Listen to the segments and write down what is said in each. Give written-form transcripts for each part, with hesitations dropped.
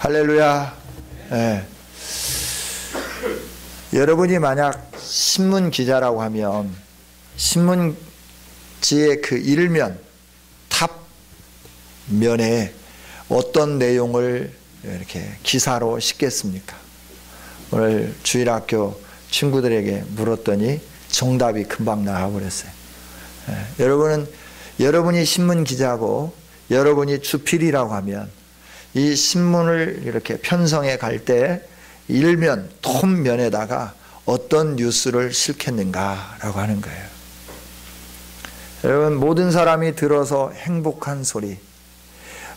할렐루야. 네. 여러분이 만약 신문 기자라고 하면 신문지의 그 일면, 탑면에 어떤 내용을 이렇게 기사로 싣겠습니까? 오늘 주일학교 친구들에게 물었더니 정답이 금방 나와버렸어요. 여러분이 신문 기자고 여러분이 주필이라고 하면 이 신문을 이렇게 편성해 갈 때 일면, 톱면에다가 어떤 뉴스를 실겠는가라고 하는 거예요. 여러분, 모든 사람이 들어서 행복한 소리,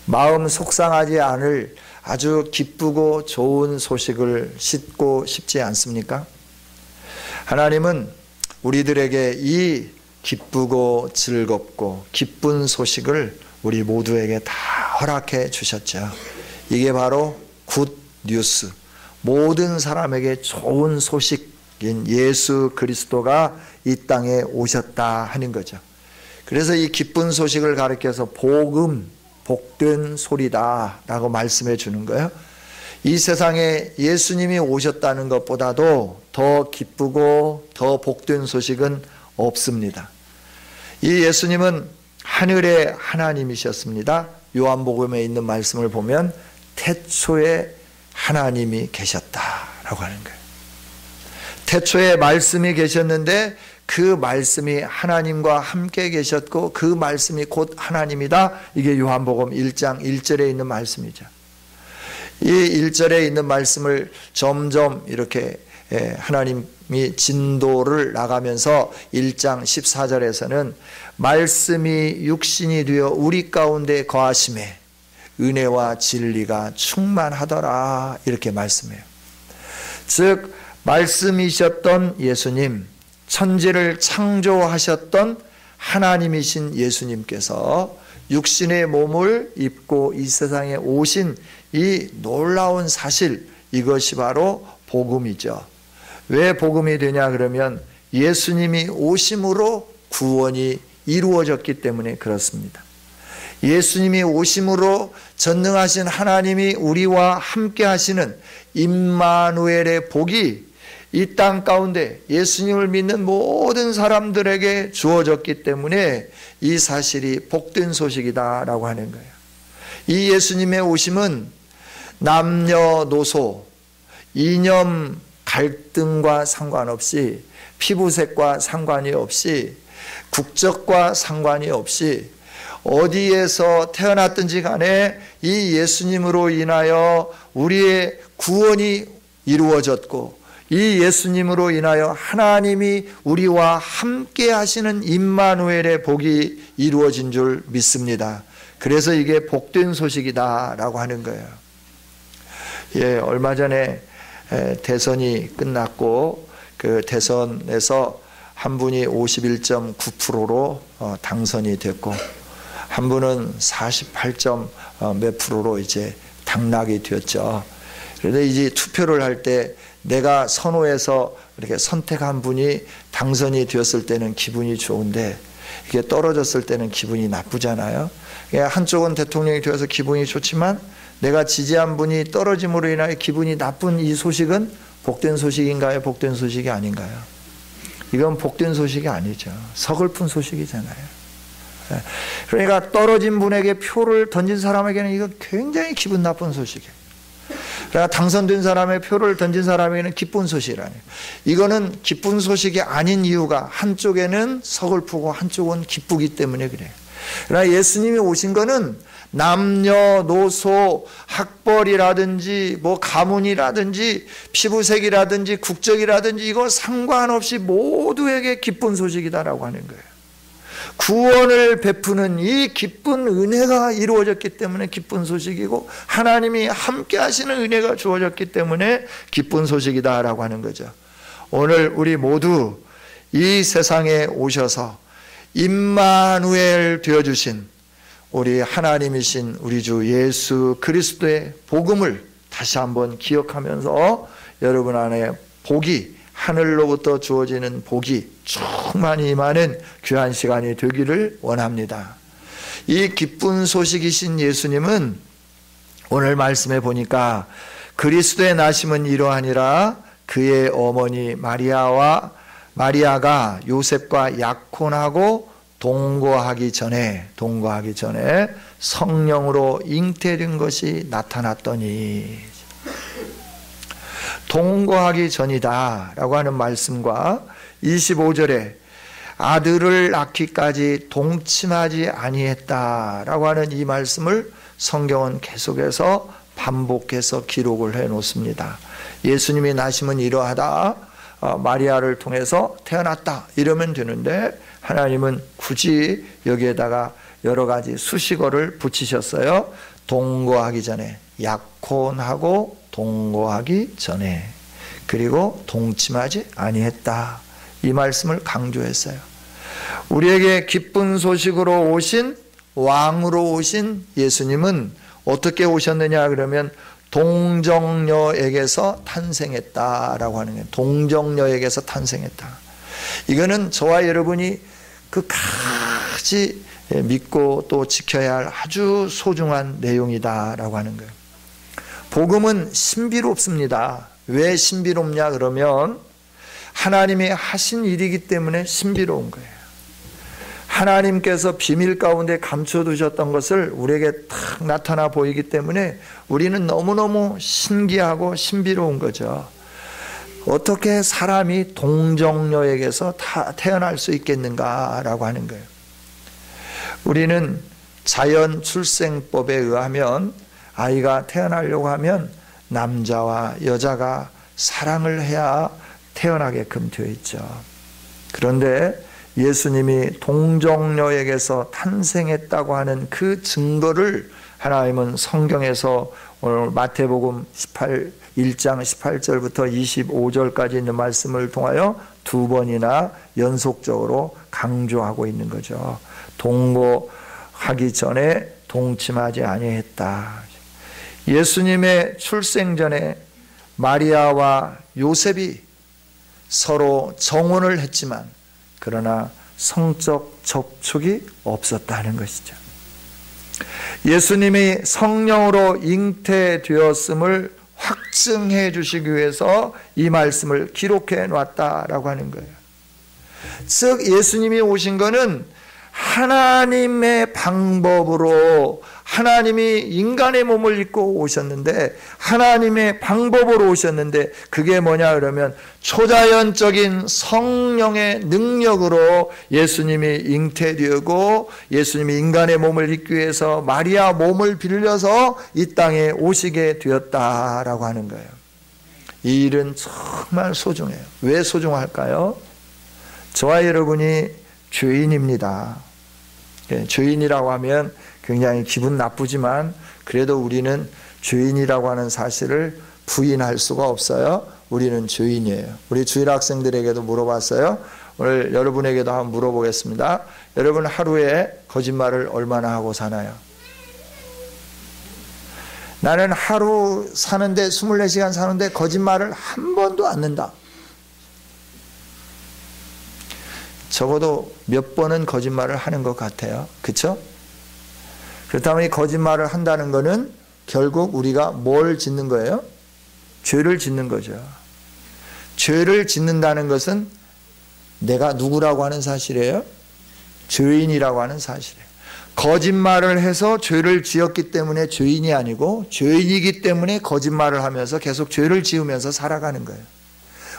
마음 속상하지 않을 아주 기쁘고 좋은 소식을 싣고 싶지 않습니까? 하나님은 우리들에게 이 기쁘고 즐겁고 기쁜 소식을 우리 모두에게 다 허락해 주셨죠. 이게 바로 굿 뉴스, 모든 사람에게 좋은 소식인 예수 그리스도가 이 땅에 오셨다 하는 거죠. 그래서 이 기쁜 소식을 가리켜서 복음, 복된 소리다 라고 말씀해 주는 거예요. 이 세상에 예수님이 오셨다는 것보다도 더 기쁘고 더 복된 소식은 없습니다. 이 예수님은 하늘의 하나님이셨습니다. 요한복음에 있는 말씀을 보면 태초에 하나님이 계셨다라고 하는 거예요. 태초에 말씀이 계셨는데 그 말씀이 하나님과 함께 계셨고 그 말씀이 곧 하나님이다. 이게 요한복음 1장 1절에 있는 말씀이죠. 이 1절에 있는 말씀을 점점 이렇게 하나님이 진도를 나가면서 1장 14절에서는 말씀이 육신이 되어 우리 가운데 거하심에 은혜와 진리가 충만하더라 이렇게 말씀해요. 즉 말씀이셨던 예수님, 천지를 창조하셨던 하나님이신 예수님께서 육신의 몸을 입고 이 세상에 오신 이 놀라운 사실, 이것이 바로 복음이죠. 왜 복음이 되냐 그러면 예수님이 오심으로 구원이 이루어졌기 때문에 그렇습니다. 예수님이 오심으로 전능하신 하나님이 우리와 함께 하시는 임마누엘의 복이 이 땅 가운데 예수님을 믿는 모든 사람들에게 주어졌기 때문에 이 사실이 복된 소식이다라고 하는 거예요. 이 예수님의 오심은 남녀노소, 이념 갈등과 상관없이, 피부색과 상관이 없이, 국적과 상관이 없이 어디에서 태어났든지 간에 이 예수님으로 인하여 우리의 구원이 이루어졌고 이 예수님으로 인하여 하나님이 우리와 함께 하시는 임마누엘의 복이 이루어진 줄 믿습니다. 그래서 이게 복된 소식이다라고 하는 거예요. 얼마 전에 대선이 끝났고 그 대선에서 한 분이 51.9%로 당선이 됐고 한 분은 48점 몇 프로로 이제 당락이 되었죠. 그런데 이제 투표를 할 때 내가 선호해서 이렇게 선택한 분이 당선이 되었을 때는 기분이 좋은데 이게 떨어졌을 때는 기분이 나쁘잖아요. 한쪽은 대통령이 되어서 기분이 좋지만 내가 지지한 분이 떨어짐으로 인하여 기분이 나쁜 이 소식은 복된 소식인가요? 복된 소식이 아닌가요? 이건 복된 소식이 아니죠. 서글픈 소식이잖아요. 그러니까 떨어진 분에게 표를 던진 사람에게는 이거 굉장히 기분 나쁜 소식이에요. 그러니까 당선된 사람의 표를 던진 사람에게는 기쁜 소식이라니요. 이거는 기쁜 소식이 아닌 이유가 한쪽에는 서글프고 한쪽은 기쁘기 때문에 그래요. 그러나 예수님이 오신 거는 남녀노소, 학벌이라든지 뭐 가문이라든지 피부색이라든지 국적이라든지 이거 상관없이 모두에게 기쁜 소식이다라고 하는 거예요. 구원을 베푸는 이 기쁜 은혜가 이루어졌기 때문에 기쁜 소식이고 하나님이 함께 하시는 은혜가 주어졌기 때문에 기쁜 소식이다라고 하는 거죠. 오늘 우리 모두 이 세상에 오셔서 임마누엘 되어주신 우리 하나님이신 우리 주 예수 그리스도의 복음을 다시 한번 기억하면서 여러분 안에 복이, 하늘로부터 주어지는 복이 충만히 임하는 귀한 시간이 되기를 원합니다. 이 기쁜 소식이신 예수님은 오늘 말씀에 보니까 그리스도의 나심은 이러하니라 그의 어머니 마리아가 요셉과 약혼하고 동거하기 전에 성령으로 잉태된 것이 나타났더니, 동거하기 전이다 라고 하는 말씀과 25절에 아들을 낳기까지 동침하지 아니했다 라고 하는 이 말씀을 성경은 계속해서 반복해서 기록을 해 놓습니다. 예수님의 나심은 이러하다, 마리아를 통해서 태어났다 이러면 되는데 하나님은 굳이 여기에다가 여러 가지 수식어를 붙이셨어요. 동거하기 전에, 약혼하고 동거하기 전에, 그리고 동침하지 아니했다, 이 말씀을 강조했어요. 우리에게 기쁜 소식으로 오신, 왕으로 오신 예수님은 어떻게 오셨느냐 그러면 동정녀에게서 탄생했다라고 하는 거예요. 동정녀에게서 탄생했다. 이거는 저와 여러분이 끝까지 믿고 또 지켜야 할 아주 소중한 내용이다라고 하는 거예요. 복음은 신비롭습니다. 왜 신비롭냐 그러면 하나님이 하신 일이기 때문에 신비로운 거예요. 하나님께서 비밀 가운데 감춰두셨던 것을 우리에게 탁 나타나 보이기 때문에 우리는 너무너무 신기하고 신비로운 거죠. 어떻게 사람이 동정녀에게서 태어날 수 있겠는가라고 하는 거예요. 우리는 자연 출생법에 의하면 아이가 태어나려고 하면 남자와 여자가 사랑을 해야 태어나게끔 되어 있죠. 그런데 예수님이 동정녀에게서 탄생했다고 하는 그 증거를 하나님은 성경에서 오늘 마태복음 1장 18절부터 25절까지 있는 말씀을 통하여 두 번이나 연속적으로 강조하고 있는 거죠. 동거하기 전에 동침하지 아니했다. 예수님의 출생 전에 마리아와 요셉이 서로 정혼을 했지만 그러나 성적 접촉이 없었다는 것이죠. 예수님이 성령으로 잉태되었음을 확증해 주시기 위해서 이 말씀을 기록해 놨다라고 하는 거예요. 즉 예수님이 오신 것은 하나님의 방법으로, 하나님이 인간의 몸을 입고 오셨는데 하나님의 방법으로 오셨는데 그게 뭐냐 그러면 초자연적인 성령의 능력으로 예수님이 잉태되고 예수님이 인간의 몸을 입기 위해서 마리아 몸을 빌려서 이 땅에 오시게 되었다라고 하는 거예요. 이 일은 정말 소중해요. 왜 소중할까요? 저와 여러분이 죄인입니다. 죄인이라고 하면 굉장히 기분 나쁘지만 그래도 우리는 죄인이라고 하는 사실을 부인할 수가 없어요. 우리는 죄인이에요. 우리 주일 학생들에게도 물어봤어요. 오늘 여러분에게도 한번 물어보겠습니다. 여러분 하루에 거짓말을 얼마나 하고 사나요? 나는 하루 사는데 24시간 사는데 거짓말을 한 번도 안 는다. 적어도 몇 번은 거짓말을 하는 것 같아요. 그렇죠? 그렇다면 이 거짓말을 한다는 것은 결국 우리가 뭘 짓는 거예요? 죄를 짓는 거죠. 죄를 짓는다는 것은 내가 누구라고 하는 사실이에요? 죄인이라고 하는 사실이에요. 거짓말을 해서 죄를 지었기 때문에 죄인이 아니고 죄인이기 때문에 거짓말을 하면서 계속 죄를 지으면서 살아가는 거예요.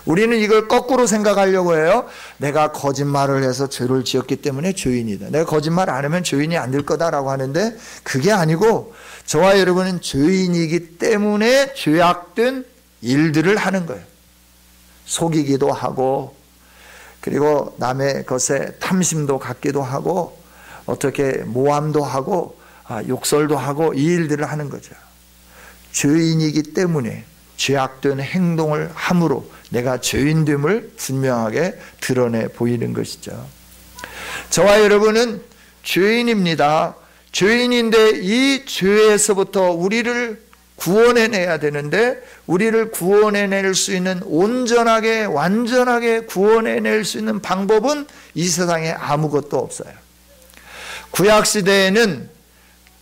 우리는 이걸 거꾸로 생각하려고 해요. 내가 거짓말을 해서 죄를 지었기 때문에 죄인이다. 내가 거짓말 안 하면 죄인이 안 될 거다라고 하는데 그게 아니고 저와 여러분은 죄인이기 때문에 죄악된 일들을 하는 거예요. 속이기도 하고 그리고 남의 것에 탐심도 갖기도 하고 어떻게 모함도 하고 욕설도 하고 이 일들을 하는 거죠. 죄인이기 때문에 죄악된 행동을 함으로 내가 죄인됨을 분명하게 드러내 보이는 것이죠. 저와 여러분은 죄인입니다. 죄인인데 이 죄에서부터 우리를 구원해내야 되는데 우리를 구원해낼 수 있는 온전하게 완전하게 구원해낼 수 있는 방법은 이 세상에 아무것도 없어요. 구약시대에는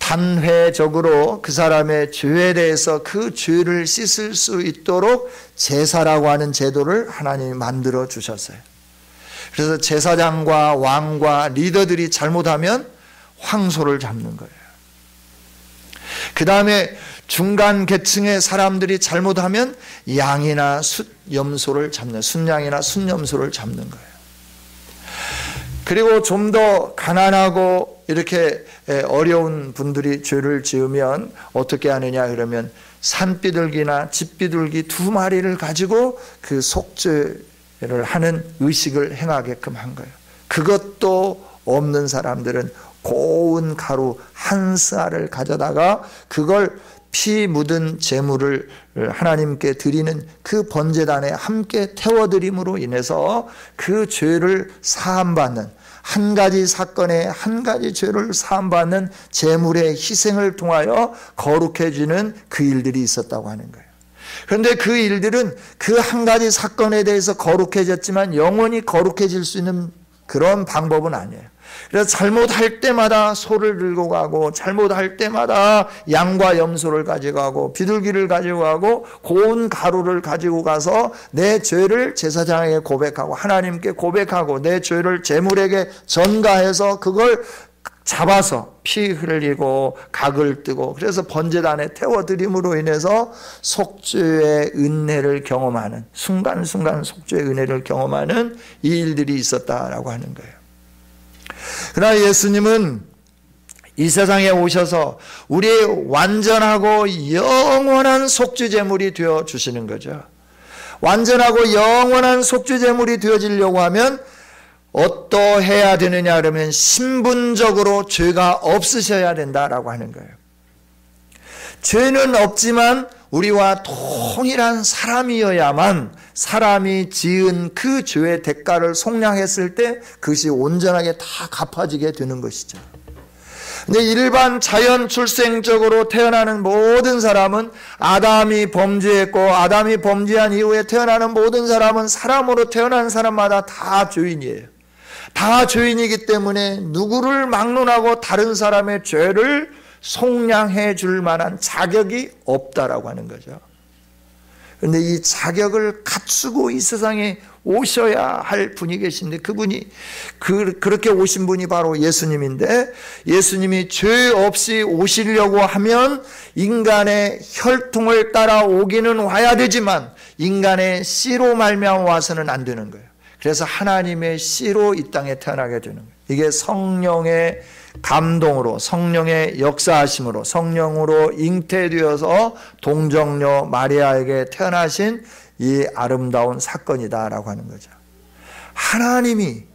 단회적으로 그 사람의 죄에 대해서 그 죄를 씻을 수 있도록 제사라고 하는 제도를 하나님이 만들어 주셨어요. 그래서 제사장과 왕과 리더들이 잘못하면 황소를 잡는 거예요. 그 다음에 중간 계층의 사람들이 잘못하면 양이나 숫염소를 잡는, 순양이나 숫염소를 잡는 거예요. 그리고 좀 더 가난하고 이렇게 어려운 분들이 죄를 지으면 어떻게 하느냐 그러면 산비둘기나 집비둘기 2마리를 가지고 그 속죄를 하는 의식을 행하게끔 한 거예요. 그것도 없는 사람들은 고운 가루 한 스아를 가져다가 그걸 피 묻은 제물을 하나님께 드리는 그 번제단에 함께 태워드림으로 인해서 그 죄를 사함받는, 한 가지 사건에 한 가지 죄를 사함받는 제물의 희생을 통하여 거룩해지는 그 일들이 있었다고 하는 거예요. 그런데 그 일들은 그 한 가지 사건에 대해서 거룩해졌지만 영원히 거룩해질 수 있는 그런 방법은 아니에요. 그래서 잘못할 때마다 소를 들고 가고, 잘못할 때마다 양과 염소를 가지고 가고, 비둘기를 가지고 가고, 고운 가루를 가지고 가서 내 죄를 제사장에게 고백하고, 하나님께 고백하고, 내 죄를 제물에게 전가해서 그걸 잡아서 피 흘리고 각을 뜨고, 그래서 번제단에 태워드림으로 인해서 속죄의 은혜를 경험하는, 순간순간 속죄의 은혜를 경험하는 이 일들이 있었다라고 하는 거예요. 그러나 예수님은 이 세상에 오셔서 우리의 완전하고 영원한 속죄제물이 되어 주시는 거죠. 완전하고 영원한 속죄제물이 되어지려고 하면 어떠해야 되느냐 그러면 신분적으로 죄가 없으셔야 된다라고 하는 거예요. 죄는 없지만 우리와 동일한 사람이어야만 사람이 지은 그 죄의 대가를 속량했을 때 그것이 온전하게 다 갚아지게 되는 것이죠. 근데 일반 자연 출생적으로 태어나는 모든 사람은 아담이 범죄했고, 아담이 범죄한 이후에 태어나는 모든 사람은 사람으로 태어난 사람마다 다 죄인이에요. 다 죄인이기 때문에 누구를 막론하고 다른 사람의 죄를 속량해 줄 만한 자격이 없다라고 하는 거죠. 그런데 이 자격을 갖추고 이 세상에 오셔야 할 분이 계신데, 그분이 그렇게 오신 분이 바로 예수님인데, 예수님이 죄 없이 오시려고 하면 인간의 혈통을 따라 오기는 와야 되지만 인간의 씨로 말미암아 와서는 안 되는 거예요. 그래서 하나님의 씨로 이 땅에 태어나게 되는 거예요. 이게 성령의 감동으로, 성령의 역사하심으로, 성령으로 잉태되어서 동정녀 마리아에게 태어나신 이 아름다운 사건이다라고 하는 거죠. 하나님이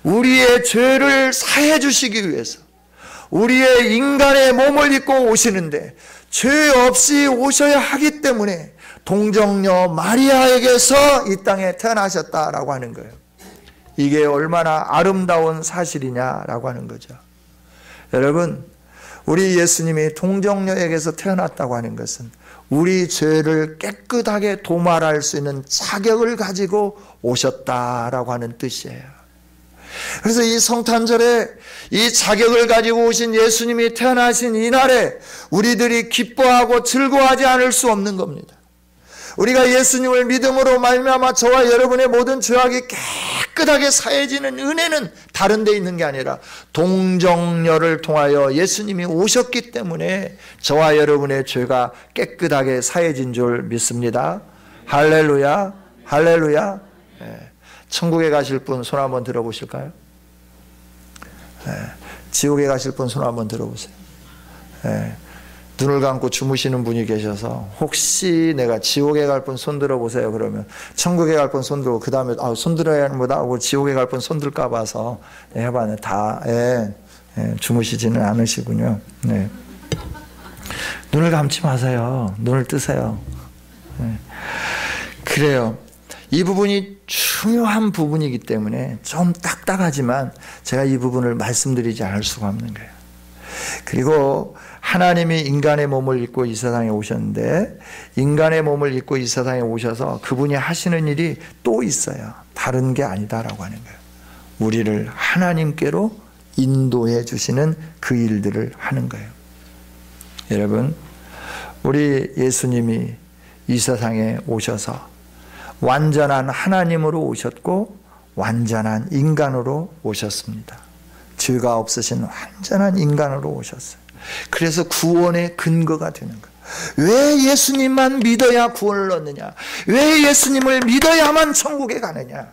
우리의 죄를 사해 주시기 위해서 우리의 인간의 몸을 입고 오시는데 죄 없이 오셔야 하기 때문에 동정녀 마리아에게서 이 땅에 태어나셨다라고 하는 거예요. 이게 얼마나 아름다운 사실이냐라고 하는 거죠. 여러분, 우리 예수님이 동정녀에게서 태어났다고 하는 것은 우리 죄를 깨끗하게 도말할 수 있는 자격을 가지고 오셨다라고 하는 뜻이에요. 그래서 이 성탄절에 이 자격을 가지고 오신 예수님이 태어나신 이날에 우리들이 기뻐하고 즐거워하지 않을 수 없는 겁니다. 우리가 예수님을 믿음으로 말미암아 저와 여러분의 모든 죄악이 깨끗하게 사해지는 은혜는 다른 데 있는 게 아니라 동정녀를 통하여 예수님이 오셨기 때문에 저와 여러분의 죄가 깨끗하게 사해진 줄 믿습니다. 할렐루야, 할렐루야. 천국에 가실 분 손 한번 들어보실까요? 지옥에 가실 분 손 한번 들어보세요. 눈을 감고 주무시는 분이 계셔서 혹시 내가 지옥에 갈 분 손 들어보세요 그러면 천국에 갈 분 손 들고 그 다음에 손 들어야 하는 거다 하고 지옥에 갈 분 손 들까 봐서 해봤는데 다 주무시지는 않으시군요. 눈을 감지 마세요. 눈을 뜨세요. 그래요. 이 부분이 중요한 부분이기 때문에 좀 딱딱하지만 제가 이 부분을 말씀드리지 않을 수가 없는 거예요. 그리고 하나님이 인간의 몸을 입고 이 세상에 오셨는데 인간의 몸을 입고 이 세상에 오셔서 그분이 하시는 일이 또 있어요. 다른 게 아니다라고 하는 거예요. 우리를 하나님께로 인도해 주시는 그 일들을 하는 거예요. 여러분, 우리 예수님이 이 세상에 오셔서 완전한 하나님으로 오셨고 완전한 인간으로 오셨습니다. 죄가 없으신 완전한 인간으로 오셨어요. 그래서 구원의 근거가 되는 거예요. 왜 예수님만 믿어야 구원을 얻느냐? 왜 예수님을 믿어야만 천국에 가느냐?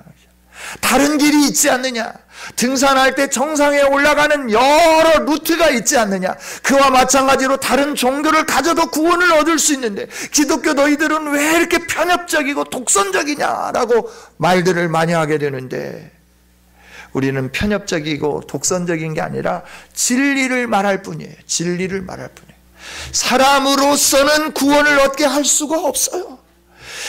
다른 길이 있지 않느냐? 등산할 때 정상에 올라가는 여러 루트가 있지 않느냐? 그와 마찬가지로 다른 종교를 가져도 구원을 얻을 수 있는데 기독교 너희들은 왜 이렇게 편협적이고 독선적이냐라고 말들을 많이 하게 되는데, 우리는 편협적이고 독선적인 게 아니라 진리를 말할 뿐이에요. 진리를 말할 뿐이에요. 사람으로서는 구원을 얻게 할 수가 없어요.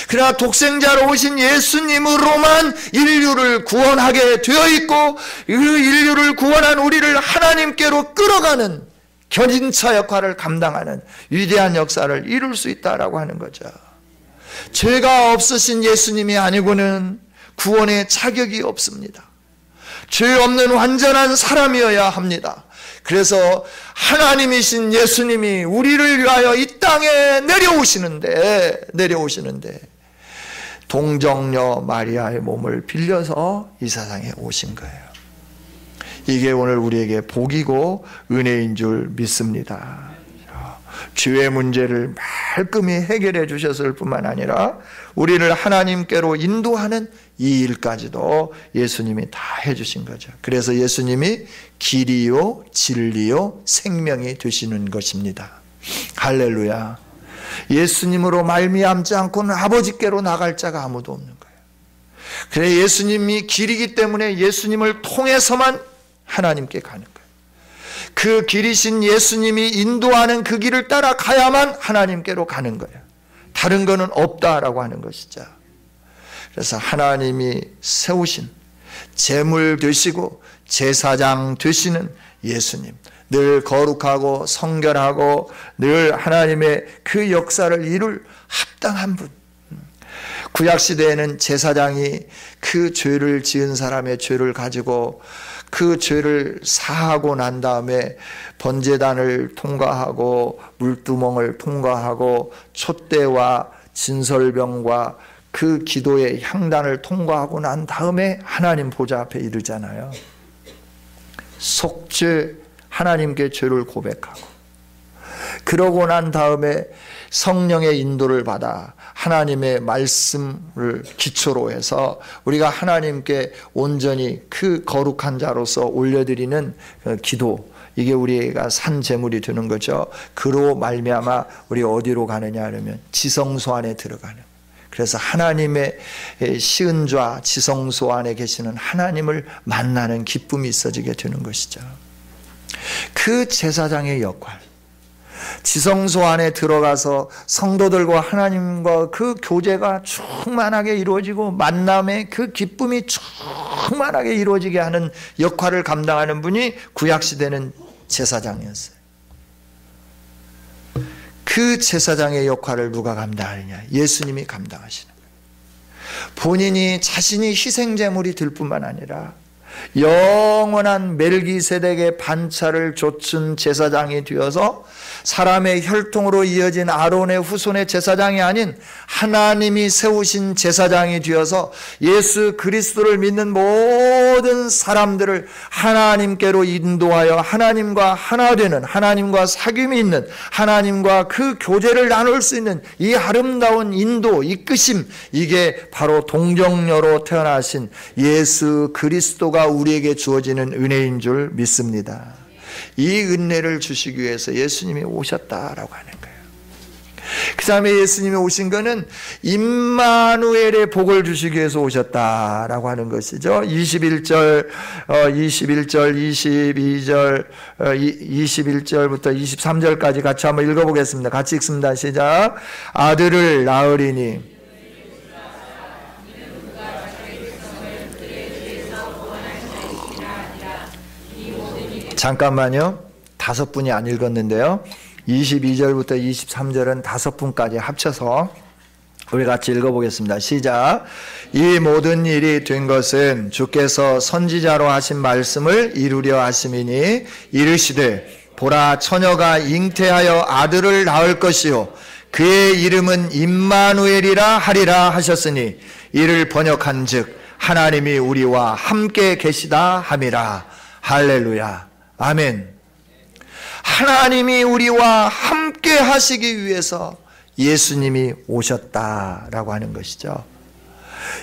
그러나 독생자로 오신 예수님으로만 인류를 구원하게 되어 있고, 그 인류를 구원한 우리를 하나님께로 끌어가는 견인차 역할을 감당하는 위대한 역사를 이룰 수 있다라고 하는 거죠. 죄가 없으신 예수님이 아니고는 구원의 자격이 없습니다. 죄 없는 완전한 사람이어야 합니다. 그래서 하나님이신 예수님이 우리를 위하여 이 땅에 내려오시는데 동정녀 마리아의 몸을 빌려서 이 세상에 오신 거예요. 이게 오늘 우리에게 복이고 은혜인 줄 믿습니다. 죄의 문제를 말끔히 해결해 주셨을 뿐만 아니라 우리를 하나님께로 인도하는 이 일까지도 예수님이 다 해주신 거죠. 그래서 예수님이 길이요 진리요 생명이 되시는 것입니다. 할렐루야. 예수님으로 말미암지 않고는 아버지께로 나갈 자가 아무도 없는 거예요. 그래, 예수님이 길이기 때문에 예수님을 통해서만 하나님께 가는 거예요. 그 길이신 예수님이 인도하는 그 길을 따라가야만 하나님께로 가는 거예요. 다른 거는 없다라고 하는 것이죠. 그래서 하나님이 세우신 제물 되시고 제사장 되시는 예수님, 늘 거룩하고 성결하고 늘 하나님의 그 역사를 이룰 합당한 분. 구약시대에는 제사장이 그 죄를 지은 사람의 죄를 가지고 그 죄를 사하고 난 다음에 번제단을 통과하고 물두멍을 통과하고 촛대와 진설병과 그 기도의 향단을 통과하고 난 다음에 하나님 보좌 앞에 이르잖아요. 속죄, 하나님께 죄를 고백하고, 그러고 난 다음에 성령의 인도를 받아 하나님의 말씀을 기초로 해서 우리가 하나님께 온전히 그 거룩한 자로서 올려드리는 기도, 이게 우리가 산 제물이 되는 거죠. 그로 말미암아 우리 어디로 가느냐 하면 지성소 안에 들어가는. 그래서 하나님의 시은좌 지성소 안에 계시는 하나님을 만나는 기쁨이 있어지게 되는 것이죠. 그 제사장의 역할, 지성소 안에 들어가서 성도들과 하나님과 그 교제가 충만하게 이루어지고 만남의 그 기쁨이 충만하게 이루어지게 하는 역할을 감당하는 분이 구약시대는 제사장이었어요. 그 제사장의 역할을 누가 감당하느냐? 예수님이 감당하시는 거예요. 본인이 자신이 희생제물이 될 뿐만 아니라 영원한 멜기세덱의 반차를 좇은 제사장이 되어서 사람의 혈통으로 이어진 아론의 후손의 제사장이 아닌 하나님이 세우신 제사장이 되어서 예수 그리스도를 믿는 모든 사람들을 하나님께로 인도하여 하나님과 하나 되는, 하나님과 사귐이 있는, 하나님과 그 교제를 나눌 수 있는 이 아름다운 인도, 이끄심, 이게 바로 동정녀로 태어나신 예수 그리스도가 우리에게 주어지는 은혜인 줄 믿습니다. 이 은혜를 주시기 위해서 예수님이 오셨다라고 하는 거예요. 그 다음에 예수님이 오신 거는 임마누엘의 복을 주시기 위해서 오셨다라고 하는 것이죠. 21절, 22절, 21절부터 23절까지 같이 한번 읽어보겠습니다. 같이 읽습니다. 시작. 아들을 낳으리니 잠깐만요. 5분이 안 읽었는데요. 22절부터 23절은 5분까지 합쳐서 우리 같이 읽어보겠습니다. 시작. 이 모든 일이 된 것은 주께서 선지자로 하신 말씀을 이루려 하심이니 이르시되 보라, 처녀가 잉태하여 아들을 낳을 것이요 그의 이름은 임마누엘이라 하리라 하셨으니 이를 번역한즉 하나님이 우리와 함께 계시다 함이라. 할렐루야. 아멘. 하나님이 우리와 함께 하시기 위해서 예수님이 오셨다라고 하는 것이죠.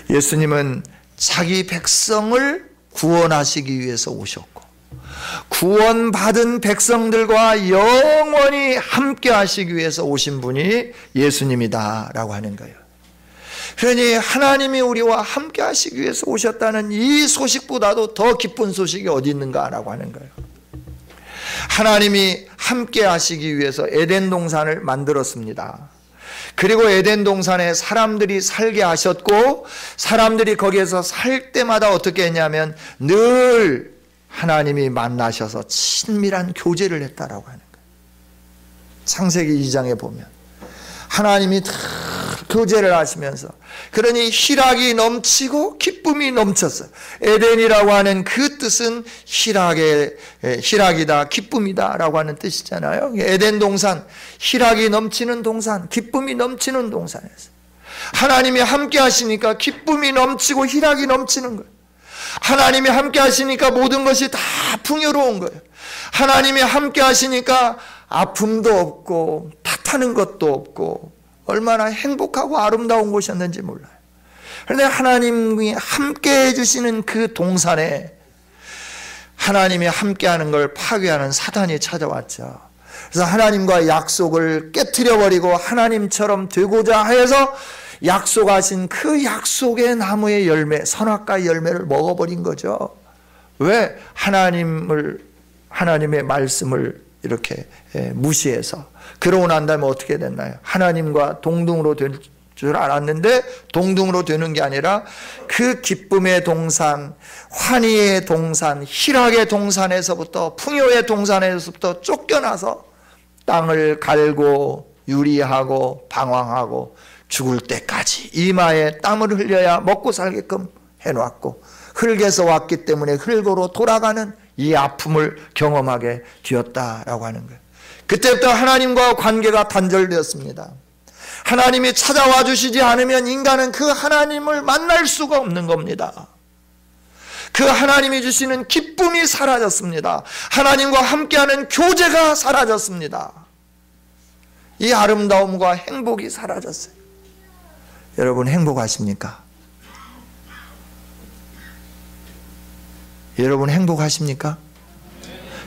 예수님은 자기 백성을 구원하시기 위해서 오셨고 구원받은 백성들과 영원히 함께 하시기 위해서 오신 분이 예수님이다라고 하는 거예요. 그러니 하나님이 우리와 함께 하시기 위해서 오셨다는 이 소식보다도 더 기쁜 소식이 어디 있는가라고 하는 거예요. 하나님이 함께 하시기 위해서 에덴 동산을 만들었습니다. 그리고 에덴 동산에 사람들이 살게 하셨고 사람들이 거기에서 살 때마다 어떻게 했냐면 늘 하나님이 만나셔서 친밀한 교제를 했다라고 하는 거예요. 창세기 2장에 보면 하나님이 다 교제를 하시면서 그러니 희락이 넘치고 기쁨이 넘쳤어요. 에덴이라고 하는 그 뜻은 희락이다, 기쁨이다 라고 하는 뜻이잖아요. 에덴 동산, 희락이 넘치는 동산, 기쁨이 넘치는 동산에서 하나님이 함께 하시니까 기쁨이 넘치고 희락이 넘치는 거예요. 하나님이 함께 하시니까 모든 것이 다 풍요로운 거예요. 하나님이 함께 하시니까 아픔도 없고 탓하는 것도 없고 얼마나 행복하고 아름다운 곳이었는지 몰라요. 그런데 하나님이 함께 해주시는 그 동산에 하나님이 함께하는 걸 파괴하는 사단이 찾아왔죠. 그래서 하나님과 약속을 깨트려버리고 하나님처럼 되고자 해서 약속하신 그 약속의 나무의 열매, 선악과의 열매를 먹어버린 거죠. 왜? 하나님의 말씀을 이렇게 무시해서. 그러고 난 다음에 어떻게 됐나요? 하나님과 동등으로 될 줄 알았는데 동등으로 되는 게 아니라 그 기쁨의 동산, 환희의 동산, 희락의 동산에서부터, 풍요의 동산에서부터 쫓겨나서 땅을 갈고 유리하고 방황하고 죽을 때까지 이마에 땀을 흘려야 먹고 살게끔 해놨고 흙에서 왔기 때문에 흙으로 돌아가는 이 아픔을 경험하게 되었다라고 하는 거예요. 그때부터 하나님과 관계가 단절되었습니다. 하나님이 찾아와 주시지 않으면 인간은 그 하나님을 만날 수가 없는 겁니다. 그 하나님이 주시는 기쁨이 사라졌습니다. 하나님과 함께하는 교제가 사라졌습니다. 이 아름다움과 행복이 사라졌어요. 여러분 행복하십니까? 여러분 행복하십니까?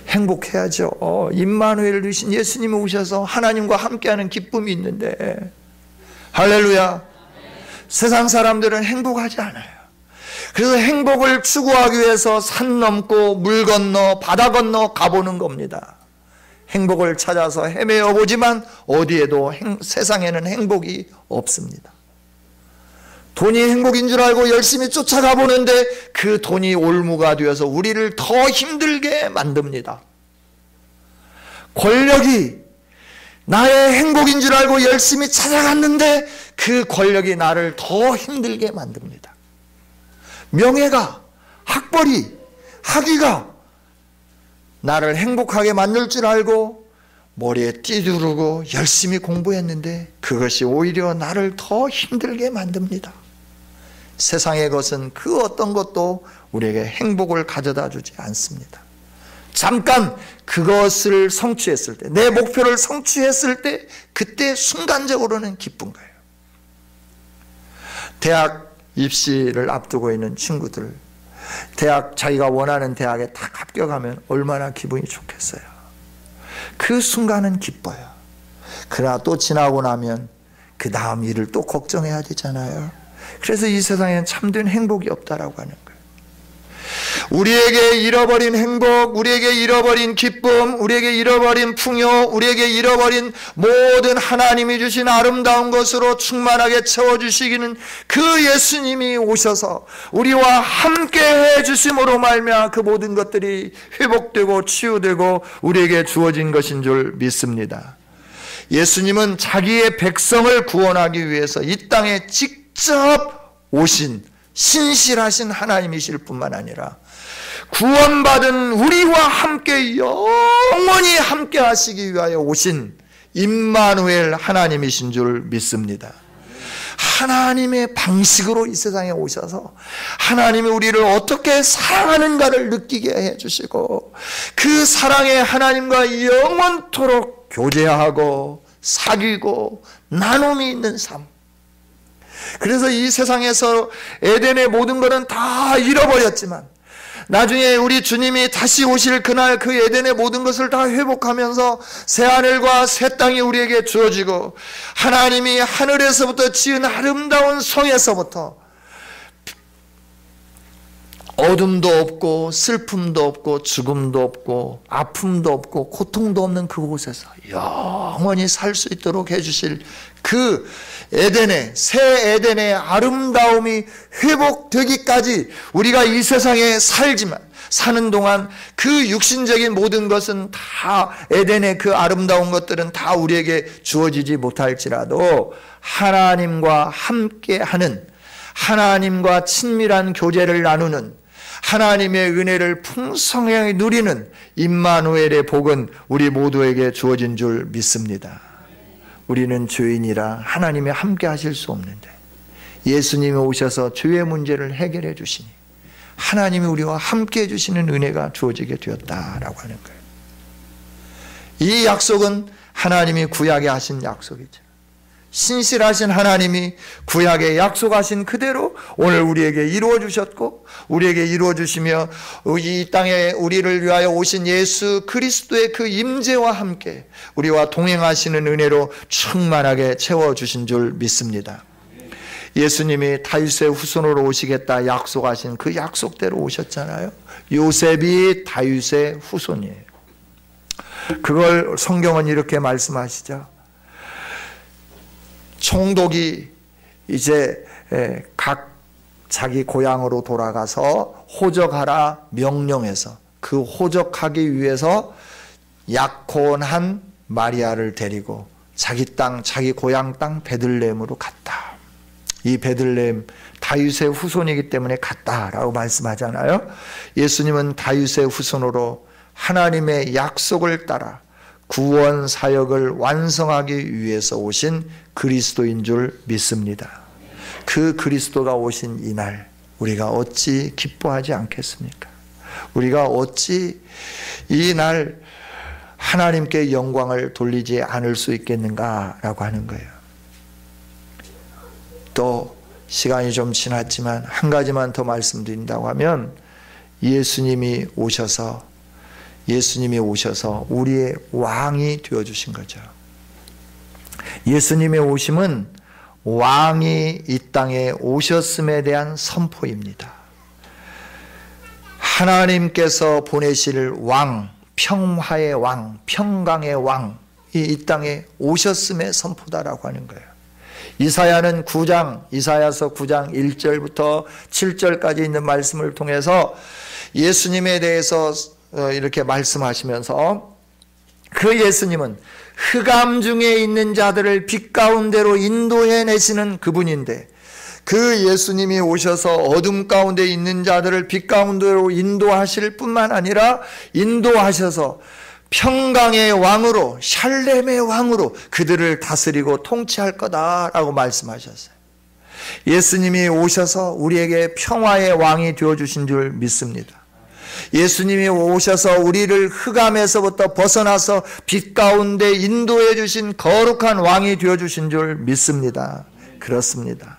행복해야죠. 임마누엘을 주신 예수님이 오셔서 하나님과 함께하는 기쁨이 있는데 할렐루야. 세상 사람들은 행복하지 않아요. 그래서 행복을 추구하기 위해서 산 넘고 물 건너 바다 건너 가보는 겁니다. 행복을 찾아서 헤매어 보지만 어디에도 세상에는 행복이 없습니다. 돈이 행복인 줄 알고 열심히 쫓아가 보는데 그 돈이 올무가 되어서 우리를 더 힘들게 만듭니다. 권력이 나의 행복인 줄 알고 열심히 찾아갔는데 그 권력이 나를 더 힘들게 만듭니다. 명예가, 학벌이, 학위가 나를 행복하게 만들 줄 알고 머리에 띠두르고 열심히 공부했는데 그것이 오히려 나를 더 힘들게 만듭니다. 세상의 것은 그 어떤 것도 우리에게 행복을 가져다 주지 않습니다. 잠깐 그것을 성취했을 때, 내 목표를 성취했을 때 그때 순간적으로는 기쁜 거예요. 대학 입시를 앞두고 있는 친구들, 대학 자기가 원하는 대학에 딱 합격하면 얼마나 기분이 좋겠어요. 그 순간은 기뻐요. 그러나 또 지나고 나면 그 다음 일을 또 걱정해야 되잖아요. 그래서 이 세상에는 참된 행복이 없다라고 하는 거예요. 우리에게 잃어버린 행복, 우리에게 잃어버린 기쁨, 우리에게 잃어버린 풍요, 우리에게 잃어버린 모든 하나님이 주신 아름다운 것으로 충만하게 채워주시기는 그 예수님이 오셔서 우리와 함께 해주심으로 말미암아 그 모든 것들이 회복되고 치유되고 우리에게 주어진 것인 줄 믿습니다. 예수님은 자기의 백성을 구원하기 위해서 이 땅에 직접 오신 신실하신 하나님이실 뿐만 아니라 구원받은 우리와 함께 영원히 함께 하시기 위하여 오신 임마누엘 하나님이신 줄 믿습니다. 하나님의 방식으로 이 세상에 오셔서 하나님이 우리를 어떻게 사랑하는가를 느끼게 해주시고 그 사랑의 하나님과 영원토록 교제하고 사귀고 나눔이 있는 삶. 그래서 이 세상에서 에덴의 모든 것은 다 잃어버렸지만 나중에 우리 주님이 다시 오실 그날 그 에덴의 모든 것을 다 회복하면서 새하늘과 새 땅이 우리에게 주어지고 하나님이 하늘에서부터 지은 아름다운 성에서부터 어둠도 없고 슬픔도 없고 죽음도 없고 아픔도 없고 고통도 없는 그곳에서 영원히 살 수 있도록 해주실 그 에덴의 새 에덴의 아름다움이 회복되기까지 우리가 이 세상에 살지만 사는 동안 그 육신적인 모든 것은 다 에덴의 그 아름다운 것들은 다 우리에게 주어지지 못할지라도 하나님과 함께하는 하나님과 친밀한 교제를 나누는 하나님의 은혜를 풍성하게 누리는 임마누엘의 복은 우리 모두에게 주어진 줄 믿습니다. 우리는 죄인이라 하나님이 함께 하실 수 없는데 예수님이 오셔서 죄의 문제를 해결해 주시니 하나님이 우리와 함께 해주시는 은혜가 주어지게 되었다라고 하는 거예요. 이 약속은 하나님이 구약에 하신 약속이죠. 신실하신 하나님이 구약에 약속하신 그대로 오늘 우리에게 이루어 주셨고 우리에게 이루어 주시며 이 땅에 우리를 위하여 오신 예수 그리스도의 그 임재와 함께 우리와 동행하시는 은혜로 충만하게 채워주신 줄 믿습니다. 예수님이 다윗의 후손으로 오시겠다 약속하신 그 약속대로 오셨잖아요. 요셉이 다윗의 후손이에요. 그걸 성경은 이렇게 말씀하시죠. 총독이 이제 각 자기 고향으로 돌아가서 호적하라 명령해서 그 호적하기 위해서 약혼한 마리아를 데리고 자기 땅, 자기 고향 땅 베들레헴으로 갔다. 이 베들레헴 다윗의 후손이기 때문에 갔다라고 말씀하잖아요. 예수님은 다윗의 후손으로 하나님의 약속을 따라 구원 사역을 완성하기 위해서 오신 그리스도인 줄 믿습니다. 그 그리스도가 오신 이날 우리가 어찌 기뻐하지 않겠습니까? 우리가 어찌 이날 하나님께 영광을 돌리지 않을 수 있겠는가라고 하는 거예요. 또 시간이 좀 지났지만 한 가지만 더 말씀드린다고 하면 예수님이 오셔서 우리의 왕이 되어주신 거죠. 예수님의 오심은 왕이 이 땅에 오셨음에 대한 선포입니다. 하나님께서 보내실 왕, 평화의 왕, 평강의 왕이 이 땅에 오셨음의 선포다라고 하는 거예요. 이사야서 9장 1절부터 7절까지 있는 말씀을 통해서 예수님에 대해서 이렇게 말씀하시면서 그 예수님은 흑암 중에 있는 자들을 빛 가운데로 인도해내시는 그분인데 그 예수님이 오셔서 어둠 가운데 있는 자들을 빛 가운데로 인도하실 뿐만 아니라 인도하셔서 평강의 왕으로 샬렘의 왕으로 그들을 다스리고 통치할 거다라고 말씀하셨어요. 예수님이 오셔서 우리에게 평화의 왕이 되어주신 줄 믿습니다. 예수님이 오셔서 우리를 흑암에서부터 벗어나서 빛 가운데 인도해 주신 거룩한 왕이 되어주신 줄 믿습니다. 그렇습니다.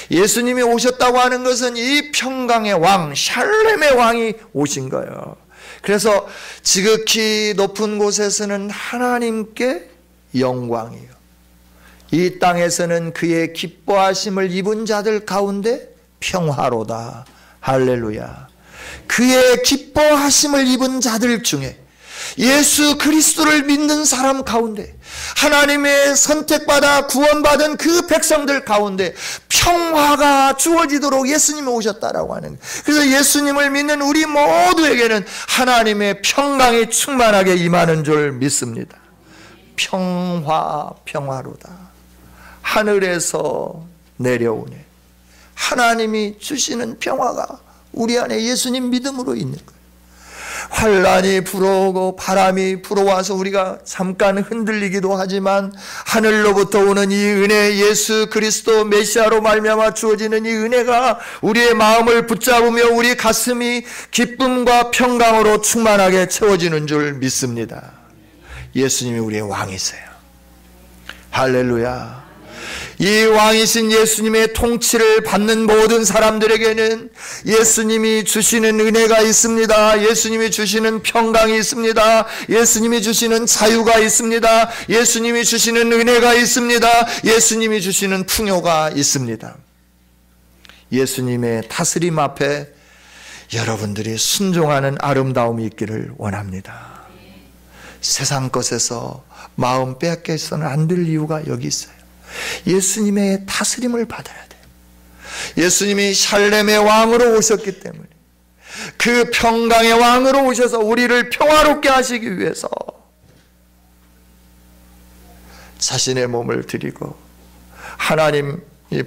예수님이 오셨다고 하는 것은 이 평강의 왕, 샬렘의 왕이 오신 거예요. 그래서 지극히 높은 곳에서는 하나님께 영광이요, 이 땅에서는 그의 기뻐하심을 입은 자들 가운데 평화로다. 할렐루야. 그의 기뻐하심을 입은 자들 중에 예수 그리스도를 믿는 사람 가운데 하나님의 선택받아 구원받은 그 백성들 가운데 평화가 주어지도록 예수님이 오셨다라고 하는 거예요. 그래서 예수님을 믿는 우리 모두에게는 하나님의 평강이 충만하게 임하는 줄 믿습니다. 평화로다. 하늘에서 내려오네. 하나님이 주시는 평화가 우리 안에 예수님 믿음으로 있는 거예요. 환란이 불어오고 바람이 불어와서 우리가 잠깐 흔들리기도 하지만 하늘로부터 오는 이 은혜, 예수 그리스도 메시아로 말미암아 주어지는 이 은혜가 우리의 마음을 붙잡으며 우리 가슴이 기쁨과 평강으로 충만하게 채워지는 줄 믿습니다. 예수님이 우리의 왕이세요. 할렐루야. 이 왕이신 예수님의 통치를 받는 모든 사람들에게는 예수님이 주시는 은혜가 있습니다. 예수님이 주시는 평강이 있습니다. 예수님이 주시는 자유가 있습니다. 예수님이 주시는 은혜가 있습니다. 예수님이 주시는 풍요가 있습니다. 예수님의 다스림 앞에 여러분들이 순종하는 아름다움이 있기를 원합니다. 세상 것에서 마음 빼앗겨서는 안 될 이유가 여기 있어요. 예수님의 다스림을 받아야 돼요. 예수님이 샬렘의 왕으로 오셨기 때문에, 그 평강의 왕으로 오셔서 우리를 평화롭게 하시기 위해서 자신의 몸을 드리고 하나님이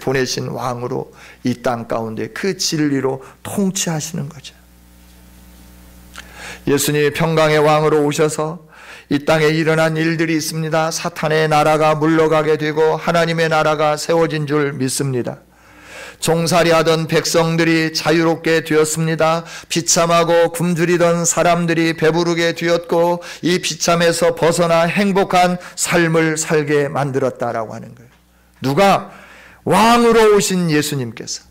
보내신 왕으로 이 땅 가운데 그 진리로 통치하시는 거죠. 예수님이 평강의 왕으로 오셔서 이 땅에 일어난 일들이 있습니다. 사탄의 나라가 물러가게 되고 하나님의 나라가 세워진 줄 믿습니다. 종살이하던 백성들이 자유롭게 되었습니다. 비참하고 굶주리던 사람들이 배부르게 되었고 이 비참에서 벗어나 행복한 삶을 살게 만들었다라고 하는 거예요. 누가? 왕으로 오신 예수님께서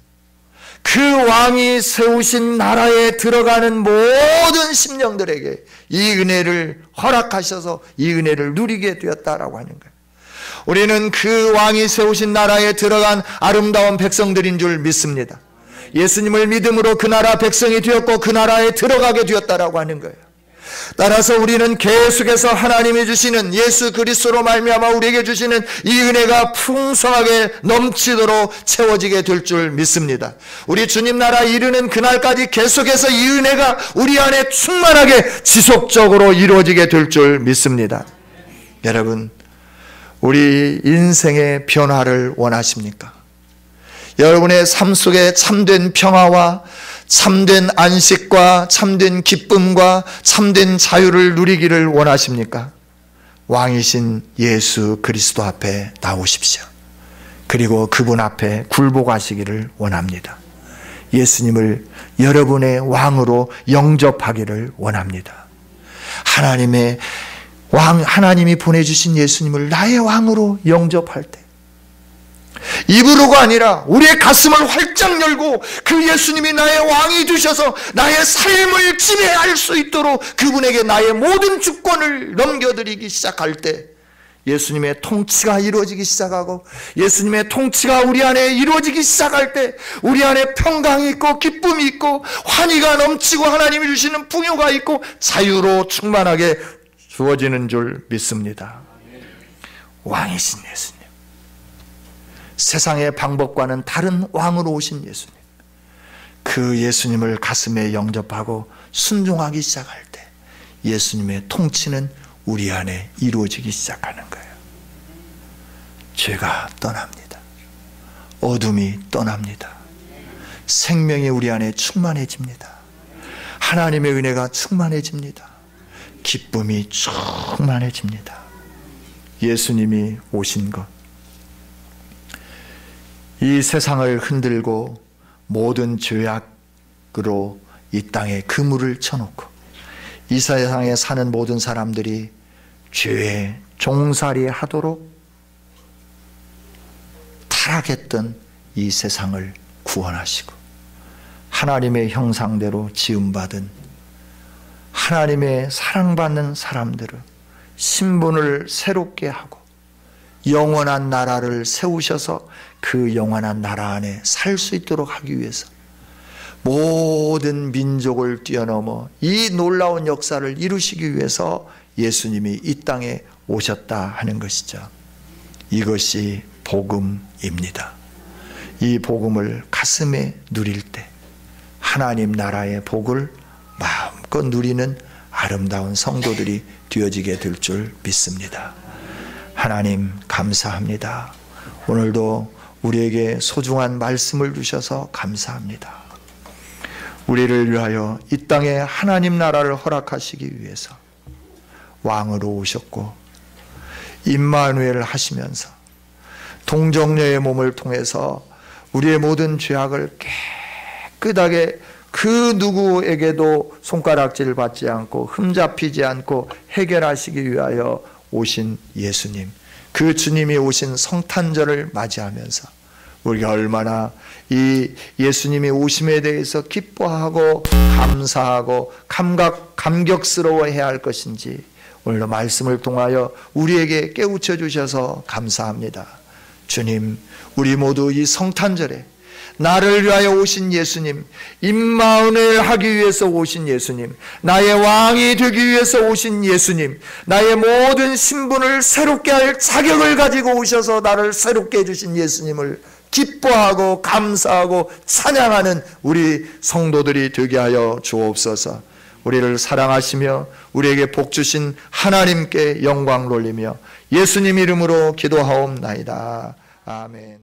그 왕이 세우신 나라에 들어가는 모든 심령들에게 이 은혜를 허락하셔서 이 은혜를 누리게 되었다라고 하는 거예요. 우리는 그 왕이 세우신 나라에 들어간 아름다운 백성들인 줄 믿습니다. 예수님을 믿음으로 그 나라 백성이 되었고 그 나라에 들어가게 되었다라고 하는 거예요. 따라서 우리는 계속해서 하나님이 주시는 예수 그리스도로 말미암아 우리에게 주시는 이 은혜가 풍성하게 넘치도록 채워지게 될 줄 믿습니다. 우리 주님 나라 이르는 그날까지 계속해서 이 은혜가 우리 안에 충만하게 지속적으로 이루어지게 될 줄 믿습니다. 여러분, 우리 인생의 변화를 원하십니까? 여러분의 삶 속에 참된 평화와 참된 안식과 참된 기쁨과 참된 자유를 누리기를 원하십니까? 왕이신 예수 그리스도 앞에 나오십시오. 그리고 그분 앞에 굴복하시기를 원합니다. 예수님을 여러분의 왕으로 영접하기를 원합니다. 하나님의 왕, 하나님이 보내주신 예수님을 나의 왕으로 영접할 때 입으로가 아니라 우리의 가슴을 활짝 열고 그 예수님이 나의 왕이 되셔서 나의 삶을 지배할 수 있도록 그분에게 나의 모든 주권을 넘겨드리기 시작할 때 예수님의 통치가 이루어지기 시작하고 예수님의 통치가 우리 안에 이루어지기 시작할 때 우리 안에 평강이 있고 기쁨이 있고 환희가 넘치고 하나님이 주시는 풍요가 있고 자유로 충만하게 주어지는 줄 믿습니다. 왕이신 예수님, 세상의 방법과는 다른 왕으로 오신 예수님, 그 예수님을 가슴에 영접하고 순종하기 시작할 때 예수님의 통치는 우리 안에 이루어지기 시작하는 거예요. 죄가 떠납니다. 어둠이 떠납니다. 생명이 우리 안에 충만해집니다. 하나님의 은혜가 충만해집니다. 기쁨이 충만해집니다. 예수님이 오신 것, 이 세상을 흔들고 모든 죄악으로 이 땅에 그물을 쳐놓고 이 세상에 사는 모든 사람들이 죄에 종살이 하도록 타락했던 이 세상을 구원하시고 하나님의 형상대로 지음받은 하나님의 사랑받는 사람들을 신분을 새롭게 하고 영원한 나라를 세우셔서 그 영원한 나라 안에 살 수 있도록 하기 위해서 모든 민족을 뛰어넘어 이 놀라운 역사를 이루시기 위해서 예수님이 이 땅에 오셨다 하는 것이죠. 이것이 복음입니다. 이 복음을 가슴에 누릴 때 하나님 나라의 복을 마음껏 누리는 아름다운 성도들이 되어지게 될 줄 믿습니다. 하나님 감사합니다. 오늘도 우리에게 소중한 말씀을 주셔서 감사합니다. 우리를 위하여 이 땅에 하나님 나라를 허락하시기 위해서 왕으로 오셨고 임마누엘을 하시면서 동정녀의 몸을 통해서 우리의 모든 죄악을 깨끗하게 그 누구에게도 손가락질 받지 않고 흠잡히지 않고 해결하시기 위하여 오신 예수님, 그 주님이 오신 성탄절을 맞이하면서 우리가 얼마나 이 예수님이 오심에 대해서 기뻐하고 감사하고 감격스러워해야 할 것인지 오늘 말씀을 통하여 우리에게 깨우쳐 주셔서 감사합니다. 주님, 우리 모두 이 성탄절에 나를 위하여 오신 예수님, 임마누엘 하기 위해서 오신 예수님, 나의 왕이 되기 위해서 오신 예수님, 나의 모든 신분을 새롭게 할 자격을 가지고 오셔서 나를 새롭게 해주신 예수님을 기뻐하고 감사하고 찬양하는 우리 성도들이 되게 하여 주옵소서. 우리를 사랑하시며 우리에게 복 주신 하나님께 영광 돌리며 예수님 이름으로 기도하옵나이다. 아멘.